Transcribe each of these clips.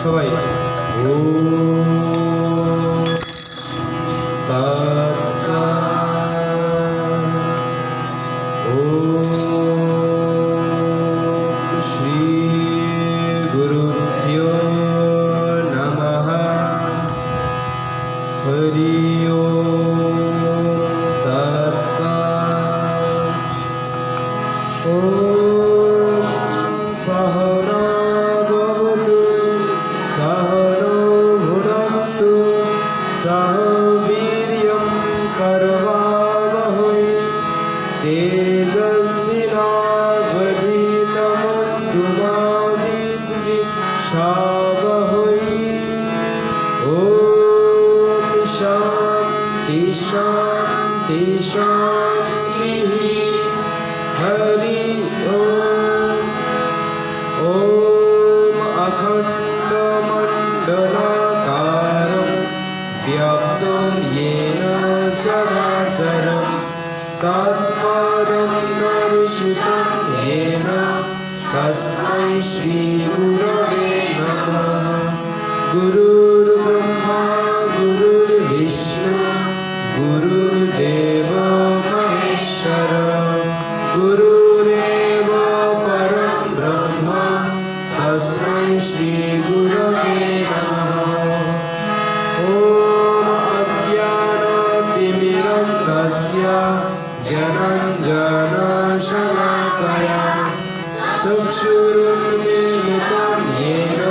সবাই ওম তৎসৎ। ওম শ্রী গুরুভ্যো নমঃ। হরি ওম তৎসৎ। ওম সহনা ভবতু সহনৌ ভুনক্তু সহ বীর্যং করবাবহৈ তেজস্বিনাবধীতমস্তু মা বিদ্বিষাবহৈ। ওম শান্তি শান্তি শান্তি। হরি ওম। ওম অখণ্ডমণ্ডলাকারং ব্যাপ্তং येन চরাচরং তৎপদং দর্শিতং येन তস্मै শ্রীগুরবে নমঃ। গুরুর্ব্রহ্মা গুরুর্বিষ্ণু গুরুর্দেব মহেশ্বর গুরুরেব পরম ব্রহ্ম তস্मै শ্রীগুরবে নমঃ। ওম অজ্ঞানতিমিরন্ধস্য জ্ঞানাঞ্জনশলাকয়া চক্ষুरुन्मीलितं येन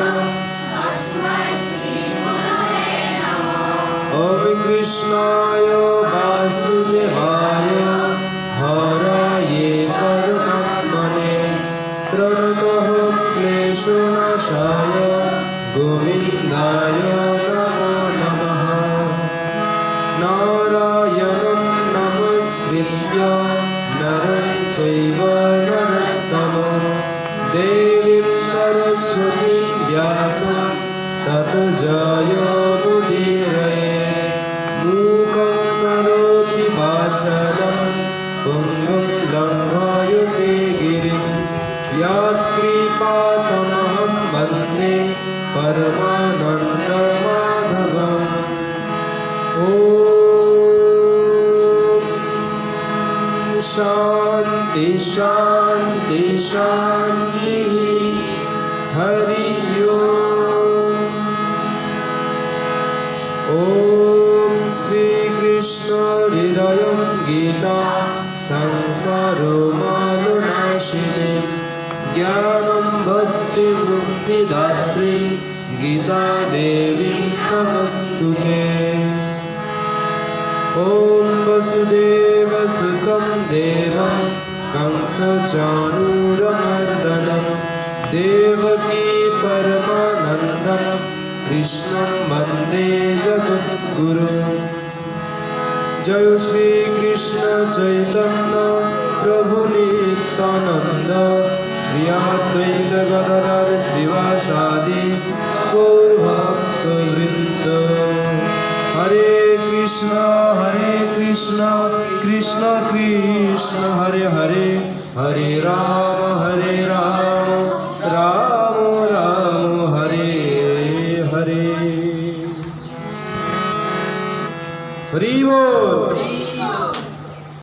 ॐ कृष्णाय वासुदेवाय हरये परमात्मने प्रणतः क्लेशनाशाय गोविन्दाय नमो नमः। नारायणं नमस्कृत्य नरं चैव नरोत्तमं देवीं सरस्वतीं व्यासं ततो जयमुदीरये। मूकं करोति वाचालं पुङ्गं लङ्घयते गिरिं यत्कृपातमहं वन्दे परमानन्दमाधवम्। ॐ शान्ति शान्ति शान्तिः। हरि ओम्। ॐ श्रीकृष्ण हृदयं गीता संसारमालनाशिनी ज्ञानं भक्ति मुक्तिदात्री गीता देवी नमस्तुते। ॐ वसुदेवसुतं देवं कंसचाणूरमर्दनं देवकी परमानन्दं कृष्णं वन्दे जगद्गुरुं। जय श्री कृष्ण चैतन्य प्रभु नित्यानंद श्री अद्वैत गदाधर श्रीवासादि गौर भक्तवृंद। हरे कृष्ण कृष्ण कृष्ण हरे हरे हरे राम राम राम हरे हरे। हरि बोल।